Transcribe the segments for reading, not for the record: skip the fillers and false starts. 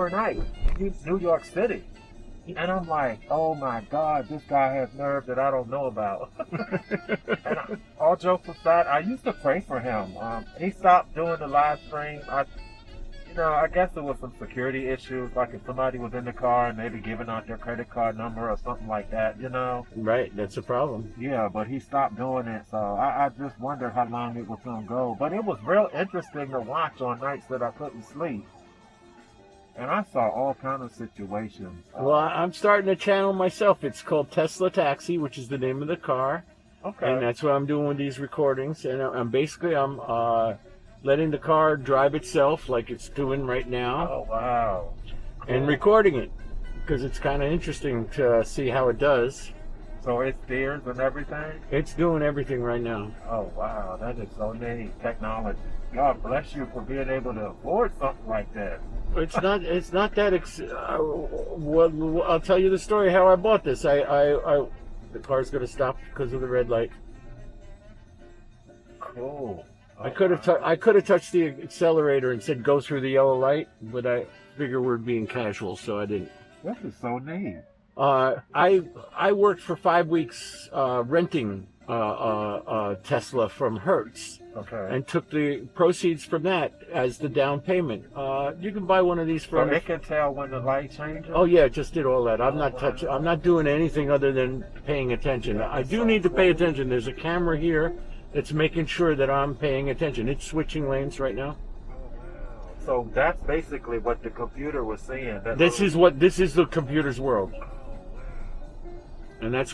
overnight. He's New York City. And I'm like, oh my God, this guy has nerve that I don't know about. And all jokes aside, I used to pray for him. He stopped doing the live stream. I guess it was some security issues, like if somebody was in the car and maybe giving out their credit card number or something like that, Right, that's a problem. Yeah, but he stopped doing it, so I just wondered how long it was going to go. But it was real interesting to watch on nights that I couldn't sleep. And I saw all kinds of situations. Well, I'm starting a channel myself. It's called Tesla Taxi, which is the name of the car. Okay. And that's what I'm doing with these recordings. And I'm letting the car drive itself like it's doing right now. Oh, wow. Cool. And recording it because it's kind of interesting to see how it does. So it steers and everything? It's doing everything right now. Oh, wow. That is so neat. Technology. God bless you for being able to afford something like that. It's not that. Well, I'll tell you the story how I bought this. The car's going to stop because of the red light. Cool. I could have touched the accelerator and said go through the yellow light, but I figure we're being casual, so I didn't. This is so neat. I worked for 5 weeks renting Tesla from Hertz. Okay. And took the proceeds from that as the down payment. You can buy one of these from. So they can tell when the light changes? Oh yeah, just did all that. I'm not doing anything other than paying attention. I do need to pay attention. There's a camera here that's making sure that I'm paying attention. It's switching lanes right now. So that's basically what the computer was seeing. This is the computer's world. And this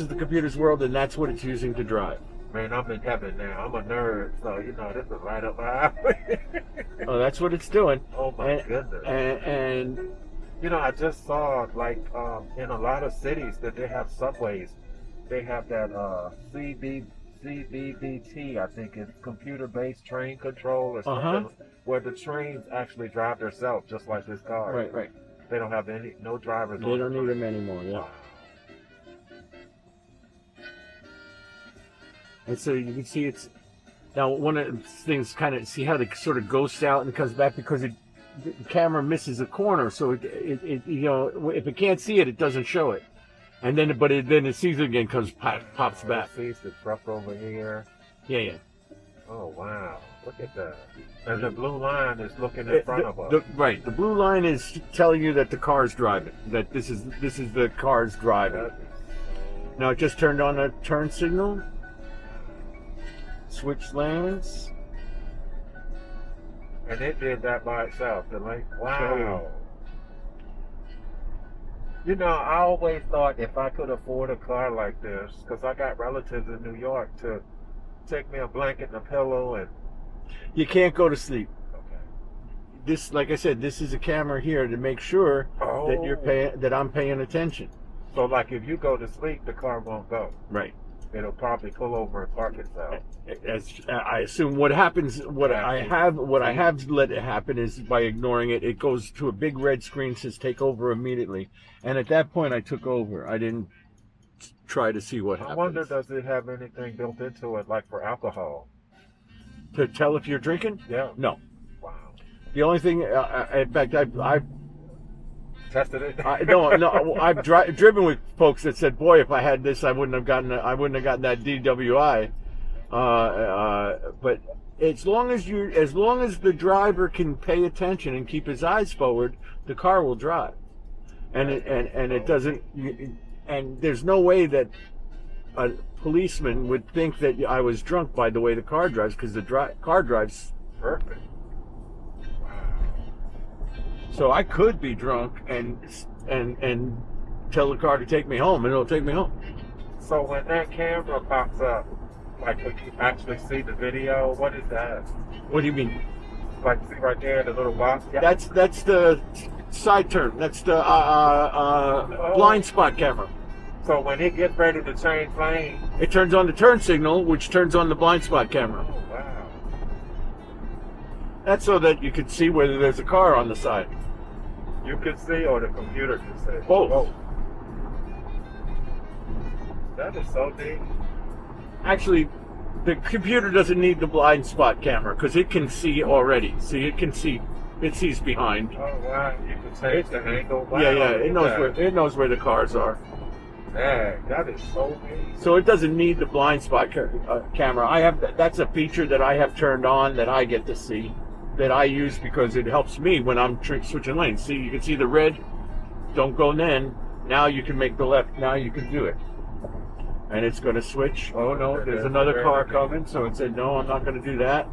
is the computer's world, and that's what it's using to drive. Man, I'm in heaven now. I'm a nerd, so this is right up my alley. Oh, that's what it's doing. Oh my goodness. And I just saw in a lot of cities that they have subways. They have that CBBT, I think it's computer-based train control or something, where the trains actually drive themselves, just like this car. Right. They don't have no drivers. They don't need them anymore. Yeah. Wow. And so you can see it's now one of the things. Kind of see how it sort of ghosts out and comes back because the camera misses a corner. So it if it can't see it, it doesn't show it. And then then it sees it again, pops back. It sees the truck over here. Yeah. Oh wow! Look at that. And the blue line is looking in front of us. Right. The blue line is telling you that the car's driving. That this is the car's driving. Now it just turned on a turn signal. Switch lanes. And it did that by itself. Wow. I always thought if I could afford a car like this, because I got relatives in New York, to take me a blanket and a pillow and... You can't go to sleep. Okay. This, like I said, this is a camera here to make sure that I'm paying attention. So like if you go to sleep, the car won't go. Right. It'll probably pull over and park itself. As I assume, what happens, I have let it happen is by ignoring it, it goes to a big red screen, says take over immediately, and at that point I took over. I didn't try to see what happens. I wonder, does it have anything built into it, like for alcohol? To tell if you're drinking? Yeah. No. Wow. The only thing, in fact, I've tested it. No. I've driven with folks that said, "Boy, if I had this, I wouldn't have gotten that DWI." But as long as the driver can pay attention and keep his eyes forward, the car will drive. And it doesn't. And there's no way that a policeman would think that I was drunk by the way the car drives, because the car drives perfect. So I could be drunk and tell the car to take me home, and it'll take me home. So when that camera pops up, like when you actually see the video, what is that? What do you mean? Like see right there, the little box? Yeah. That's the side turn. That's the blind spot camera. So when it gets ready to change lane, it turns on the turn signal, which turns on the blind spot camera. Oh, wow. That's so that you can see whether there's a car on the side. You can see, or the computer can see? Both. That is so neat. Actually, the computer doesn't need the blind spot camera because it can see already. See, it can see It sees behind. Oh wow, you can change the angle. Wow, Yeah, look it at knows that. where the cars are. Man, that is so neat. So it doesn't need the blind spot camera. That's a feature that I have turned on that I get to see, that I use because it helps me when I'm switching lanes. See, you can see the red. Don't go then. Now you can make the left. Now you can do it. And it's going to switch. Oh no, there's another car coming. So it said, no, I'm not going to do that.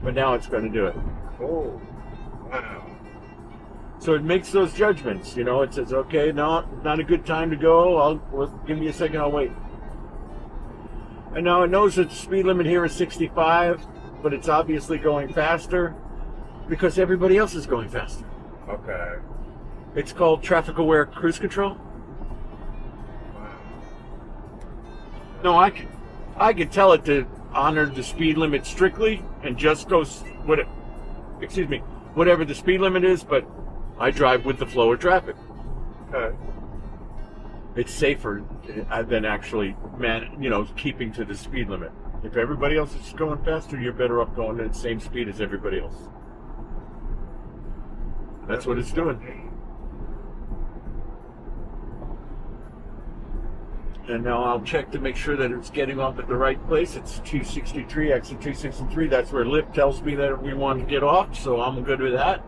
But now it's going to do it. Cool. Wow. So it makes those judgments. You know, it says, okay, no, not a good time to go. Give me a second. I'll wait. And now it knows that the speed limit here is 65, but it's obviously going faster because everybody else is going faster. Okay. It's called traffic aware cruise control. Wow. No, I could tell it to honor the speed limit strictly and just go whatever the speed limit is, but I drive with the flow of traffic. Okay. It's safer than actually keeping to the speed limit. If everybody else is going faster, you're better off going at the same speed as everybody else. That's what it's doing. And now I'll check to make sure that it's getting off at the right place. It's 263, exit 263. That's where Lyft tells me that we want to get off, so I'm good with that.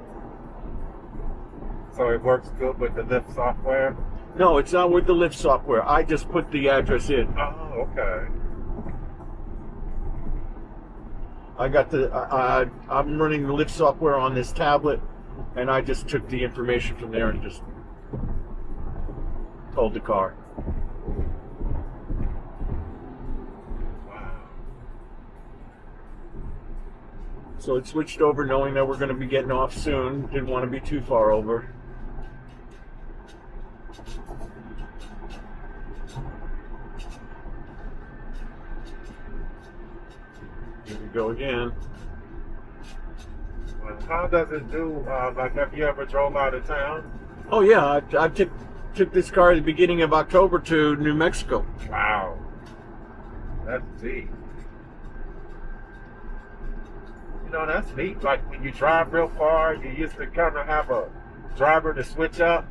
So it works good with the Lyft software? No, it's not with the Lyft software. I just put the address in. Oh, okay. I'm running the Lyft software on this tablet, and I just took the information from there and just told the car. So it switched over knowing that we're going to be getting off soon. Didn't want to be too far over. Here we go again. Well, how does it do, like have you ever drove out of town? Oh yeah, I took this car at the beginning of October to New Mexico. Wow. That's deep. You know, that's neat. Like when you drive real far, you used to kind of have a driver to switch up.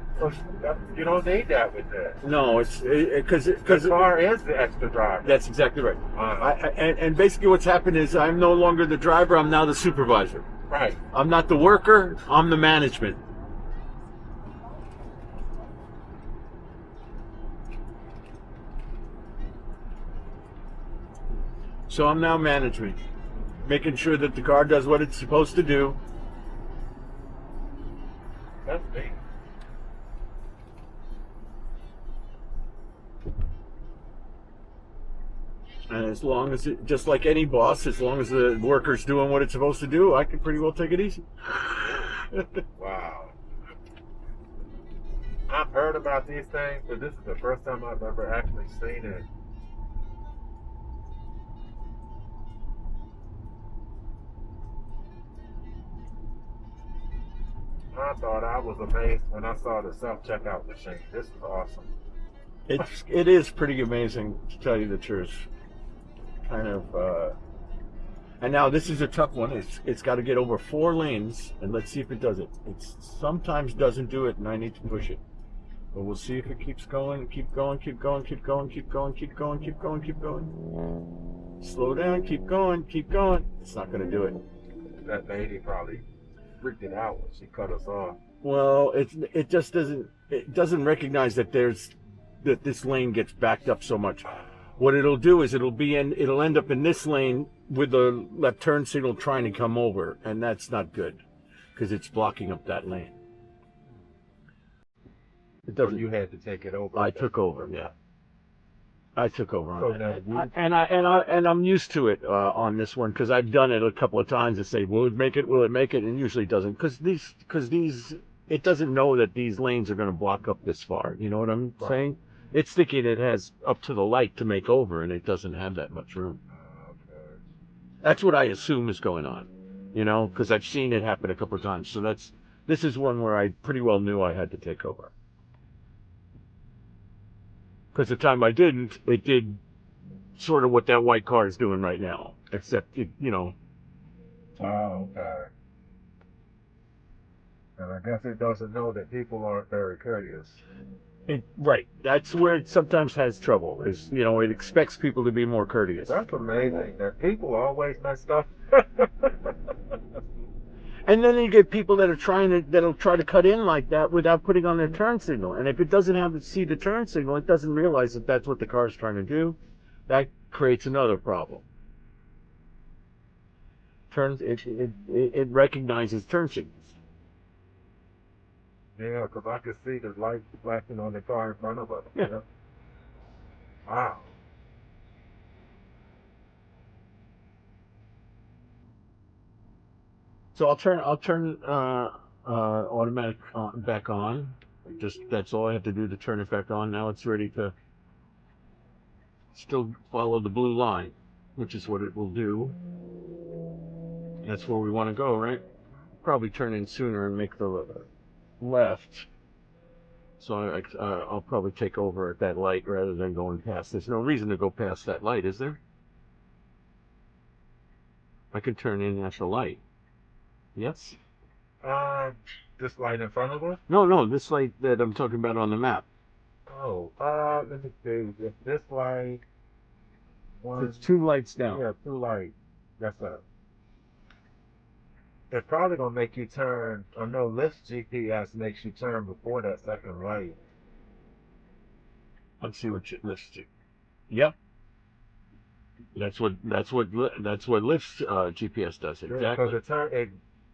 You don't need that with that. No, because the car is the extra driver. That's exactly right. And basically what's happened is I'm no longer the driver, I'm now the supervisor. Right. I'm not the worker, I'm the management. So I'm now management, making sure that the car does what it's supposed to do. That's neat. And as long as just like any boss, as long as the worker's doing what it's supposed to do, I can pretty well take it easy. Wow. I've heard about these things, but this is the first time I've ever actually seen it. I thought I was amazed when I saw the self-checkout machine. This is awesome. It is pretty amazing, to tell you the truth. Kind of, and now this is a tough one. It's got to get over 4 lanes, and let's see if it does it. It sometimes doesn't do it, and I need to push it. But we'll see if it keeps going, keep going, keep going, keep going, keep going, keep going, keep going, keep going. Slow down, keep going, keep going. It's not going to do it. That lady probably freaked it out when she cut us off. Well, it just doesn't recognize that this lane gets backed up so much. What it'll do is it'll end up in this lane with the left turn signal trying to come over, and that's not good because it's blocking up that lane. It doesn't. So you had to take it over. I took over. Yeah, I took over So on now that, and I'm used to it on this one because I've done it a couple of times to say, will it make it? Will it make it? And usually it doesn't because these it doesn't know that these lanes are going to block up this far. You know what I'm saying? It's thinking it has up to the light to make over, and it doesn't have that much room. Okay. That's what I assume is going on, you know, because I've seen it happen a couple of times. So this is one where I pretty well knew I had to take over. Because the time I didn't, it did sort of what that white car is doing right now, except it, you know. Oh, okay. And I guess it doesn't know that people aren't very courteous. Right. That's where it sometimes has trouble. Is it expects people to be more courteous. That's amazing that people always mess up. And then you get people that'll try to cut in like that without putting on their turn signal. And if it doesn't see the turn signal, it doesn't realize that that's what the car's trying to do. That creates another problem. It recognizes turn signals. Yeah, because I could see the light flashing on the car in front of us. Yeah. You know? Wow. So I'll turn automatic back on. That's all I have to do to turn it back on. Now it's ready to still follow the blue line, which is what it will do. That's where we want to go, right? Probably turn in sooner and make the left. So I'll probably take over at that light rather than going past. There's no reason to go past that light, is there? I can turn in at the light. Yes? This light in front of us? No, this light that I'm talking about on the map. Oh, let me see. If this light, There's 2 lights down. yeah, 2 lights. That's up. It's probably gonna make you turn. I know Lyft GPS makes you turn before that second light. Let's see what let's do. Yep. That's what Lyft's GPS does exactly. Because it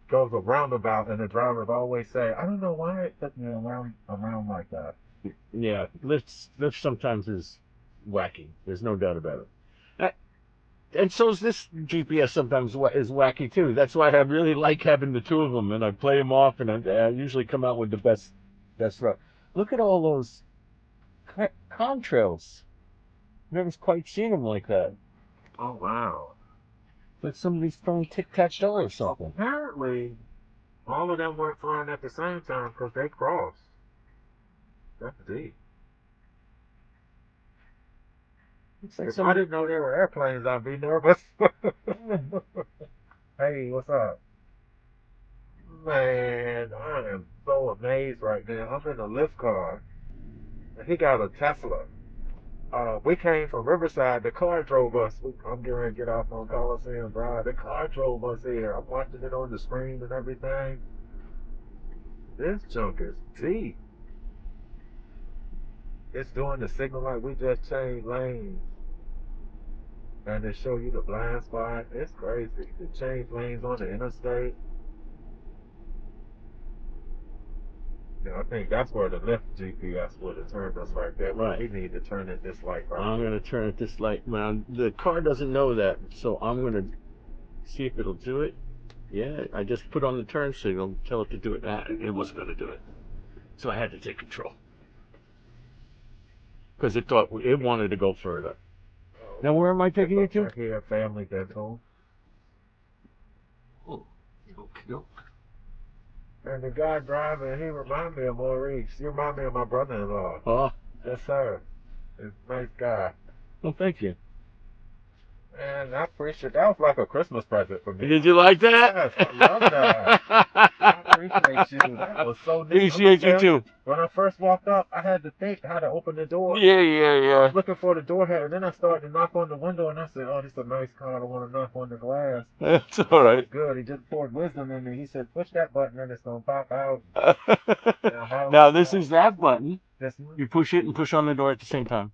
goes a roundabout, and the drivers always say, "I don't know why it took me around like that." Yeah, Lyft sometimes is wacky. There's no doubt about it. And so is this GPS sometimes is wacky too. That's why I really like having the 2 of them, and I play them off, and I usually come out with the best route. Look at all those contrails. Never quite seen them like that. Oh wow! Like somebody's throwing tic-tac-toe or something. Apparently, all of them weren't flying at the same time because they crossed. That's deep. If I didn't know there were airplanes, I'd be nervous. Hey, what's up? Man, I am so amazed right now. I'm in a Lyft car, and he got a Tesla. We came from Riverside. The car drove us. I'm getting ready to get off on Coliseum Drive. The car drove us here. I'm watching it on the screen and everything. This junk is deep. It's doing the signal like we just changed lanes. And they show you the blind spot. It's crazy. They change lanes on the interstate. Yeah, I think that's where the Lyft GPS would have turned us right there. Right. We need to turn it this light right. I'm going to turn it this light. Now, the car doesn't know that, so I'm going to see if it'll do it. Yeah, I just put on the turn signal, tell it to do it. It wasn't going to do it. So I had to take control. Because it wanted to go further. Now, where am I taking you to? Here, Family Dental. Oh, okay. And the guy driving, he remind me of Maurice. You remind me of my brother-in-law. Oh, Yes, sir. He's a nice guy. well, thank you. And I appreciate that. Was like a Christmas present for me. Did you like that? Yes, I love that. I appreciate you. That was so neat. Appreciate you too. When I first walked up, I had to think how to open the door. Yeah. Looking for the door handle, and then I started to knock on the window, and I said, "Oh, this is a nice car. I don't want to knock on the glass." That's all right. Good. He just poured wisdom in me. He said, "Push that button, and it's gonna pop out." Now this is that button. This one? You push it and push on the door at the same time.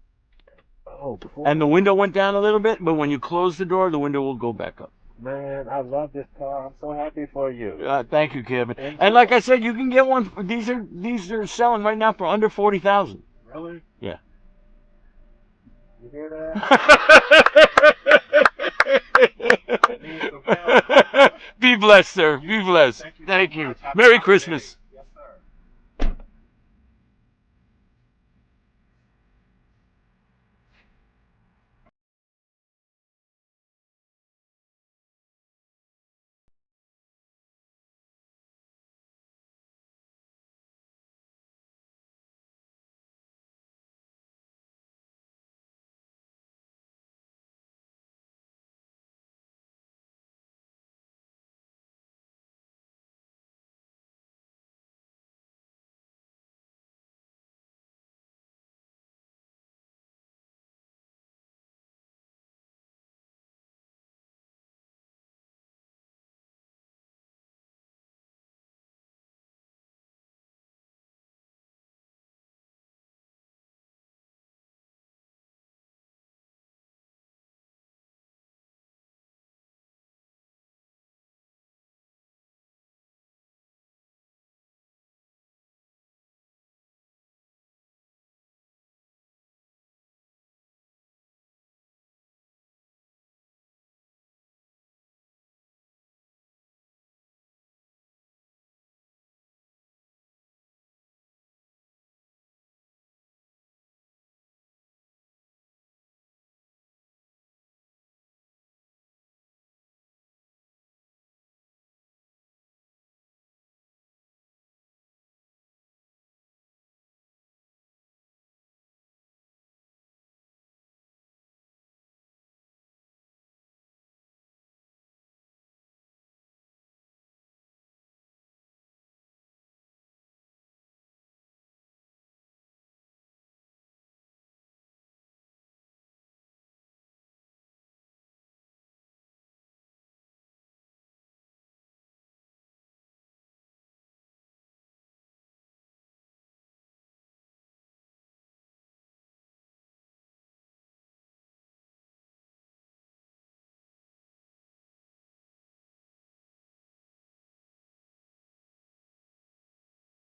Oh, cool. And the window went down a little bit, but when you close the door, the window will go back up. Man, I love this car. I'm so happy for you. Thank you, Kevin. And like I said, you can get one. These are selling right now for under $40,000. Really? Yeah. You hear that? Be blessed, sir. Be blessed. Thank you. Merry Christmas.